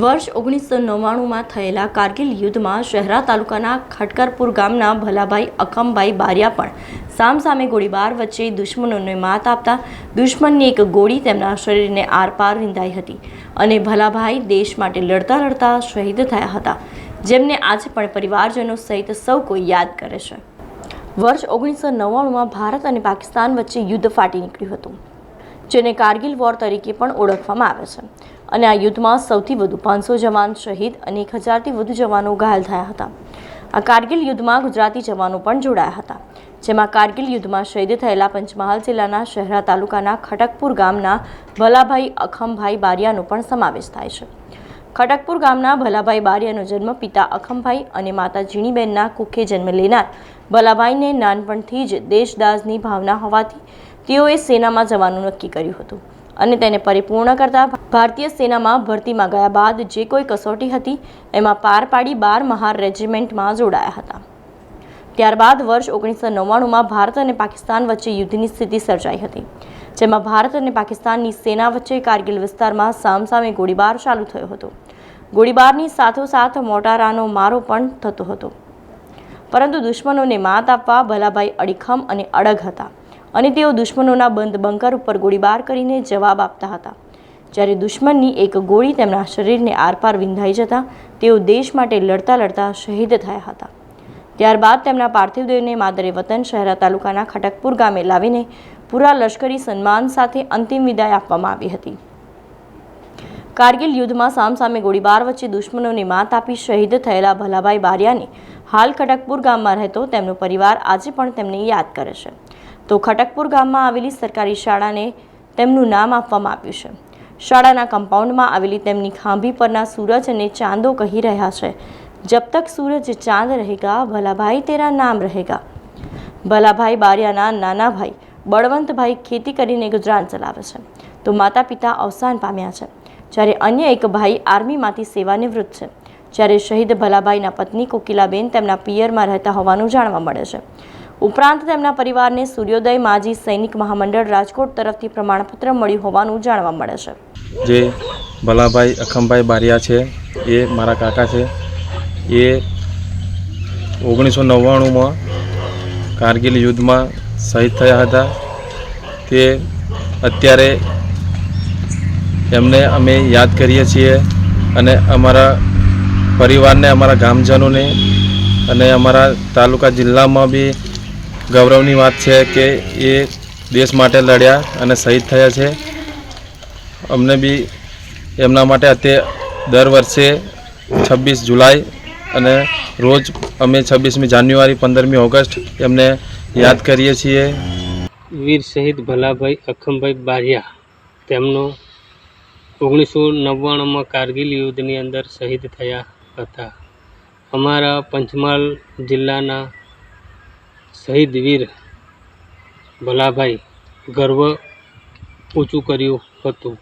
વર્ષ 1999માં થયેલા કારગિલ યુદ્ધમાં શહેરા તાલુકાના ખટકરપુર ગામના ભલાભાઈ અખમભાઈ બારિયા પણ સામસામે ગોળીબાર વચ્ચે દુશ્મનોને માત આપતા દુશ્મનની એક ગોળી તેમના શરીરને આરપાર વિંધાઈ હતી અને ભલાભાઈ દેશ માટે લડતા લડતા શહીદ થયા હતા, જેમને આજે પણ પરિવારજનો સહિત સૌ કોઈ યાદ કરે છે। વર્ષ 1999માં ભારત અને પાકિસ્તાન વચ્ચે યુદ્ધ ફાટી નીકળ્યું હતું, જેને કારગિલ વોર તરીકે પણ ઓળખવામાં આવે છે અને આ યુદ્ધમાં સૌથી વધુ 500 જવાન શહીદ અને 1000થી વધુ જવાનો ઘાયલ થયા હતા। આ કારગિલ યુદ્ધમાં ગુજરાતી જવાનો પણ જોડાયા હતા, જેમાં કારગિલ યુદ્ધમાં શહીદ થયેલા પંચમહાલ જિલ્લાના શહેરા તાલુકાના ખટકપુર ગામના ભલાભાઈ અખમભાઈ બારિયાનો પણ સમાવેશ થાય છે। ખટકપુર ગામના ભલાભાઈ બારિયાનો જન્મ પિતા અખમભાઈ અને માતા જીણીબેનના કુખે જન્મ લેનાર ભલાભાઈને નાનપણથી જ દેશદાસની ભાવના હોવાથી તેઓએ સેનામાં જવાનું નક્કી કર્યું હતું અને તેને પરિપૂર્ણ કરતા ભારતીય સેનામાં ભરતીમાં ગયા બાદ જે કોઈ કસોટી હતી એમાં પાર પાડી 12 મહાર રેજિમેન્ટમાં જોડાયા હતા। ત્યારબાદ વર્ષ 1999માં ભારત અને પાકિસ્તાન વચ્ચે યુદ્ધની સ્થિતિ સર્જાઈ હતી, જેમાં ભારત અને પાકિસ્તાનની સેના વચ્ચે કારગિલ વિસ્તારમાં સામસામે ગોળીબાર ચાલુ થયો હતો। ગોળીબારની સાથોસાથ મોટારાનો મારો પણ થતો હતો, પરંતુ દુશ્મનોને માત આપવા ભલાભાઈ અડીખમ અને અડગ હતા અને તેઓ દુશ્મનોના બંધ બંકર ઉપર ગોળીબાર કરીને જવાબ આપતા હતા। જ્યારે દુશ્મનની એક ગોળી તેમના શરીરને આરપાર વિંધાઈ જતા તેઓ દેશ માટે લડતા લડતા શહીદ થયા હતા। ત્યારબાદ તેમના પાર્થિવ દેહને માદરે વતન શહેરા તાલુકાના ખટકપુર ગામે લાવીને પૂરા લશ્કરી સન્માન સાથે અંતિમ વિદાય આપવામાં આવી હતી। કારગિલ યુદ્ધમાં સામસામે ગોળીબાર વચ્ચે દુશ્મનોને માત આપી શહીદ થયેલા ભલાભાઈ બારિયાને હાલ ખટકપુર ગામમાં રહેતો તેમનો પરિવાર આજે પણ તેમને યાદ કરે છે। તો ખટકપુર ગામમાં આવેલી સરકારી શાળાને તેમનું નામ આપવામાં આવ્યું છે। શાળાના કમ્પાઉન્ડમાં આવેલી તેમની ખાંભી પરના સૂરજ અને ચાંદો કહી રહ્યા છે, જબ તક સૂરજ ચાંદ રહેગા ભલાભાઈ તેરા નામ રહેગા। ભલાભાઈ બારિયાના નાના ભાઈ બળવંતભાઈ ખેતી કરીને ગુજરાન ચલાવે છે, તો માતા પિતા અવસાન પામ્યા છે, જ્યારે અન્ય એક ભાઈ આર્મીમાંથી સેવાનિવૃત્ત છે। જ્યારે શહીદ ભલાભાઈના પત્ની કોકિલાબેન તેમના પિયરમાં રહેતા હોવાનું જાણવા મળે છે। ઉપરાંત તેમના પરિવારને સૂર્યોદય માજી સૈનિક મહામંડળ રાજકોટ તરફથી પ્રમાણપત્ર મળ્યું હોવાનું જાણવા મળે છે। જે ભલાભાઈ અખમભાઈ બારિયા છે એ મારા કાકા છે। એ 1999માં કારગિલ યુદ્ધમાં શહીદ થયા હતા। તે અત્યારે એમને અમે યાદ કરીએ છીએ અને અમારા પરિવારને, અમારા ગામજનોને અને અમારા તાલુકા જિલ્લામાં બી ગૌરવની વાત છે કે એ દેશ માટે લડ્યા અને શહીદ થયા છે। અમને બી એમના માટે અત્યારે દર વર્ષે 26 જુલાઈ અને રોજ અમે 26મી જાન્યુઆરી 15મી ઓગસ્ટ એમને યાદ કરીએ છીએ। વીર શહીદ ભલાભાઈ અખમભાઈ બારિયા તેમનો 1999માં કારગિલ યુદ્ધની અંદર શહીદ થયા હતા। અમારા પંચમહાલ જિલ્લાના શહીદ વીર ભલાભાઈ ગર્વ ઊંચું કર્યું હતું।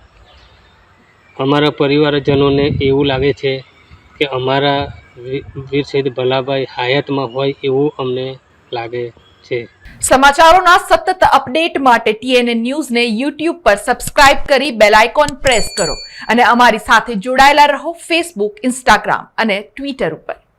અમારા પરિવારજનોને એવું લાગે છે કે અમારા વીર શહીદ ભલાભાઈ હયાતમાં હોય એવું અમને લાગે છે। સમાચારોના સતત અપડેટ માટે TNN ન્યૂઝને YouTube પર સબસ્ક્રાઇબ કરી બેલ આઇકોન પ્રેસ કરો અને અમારી સાથે જોડાયેલા રહો Facebook, Instagram અને Twitter ઉપર।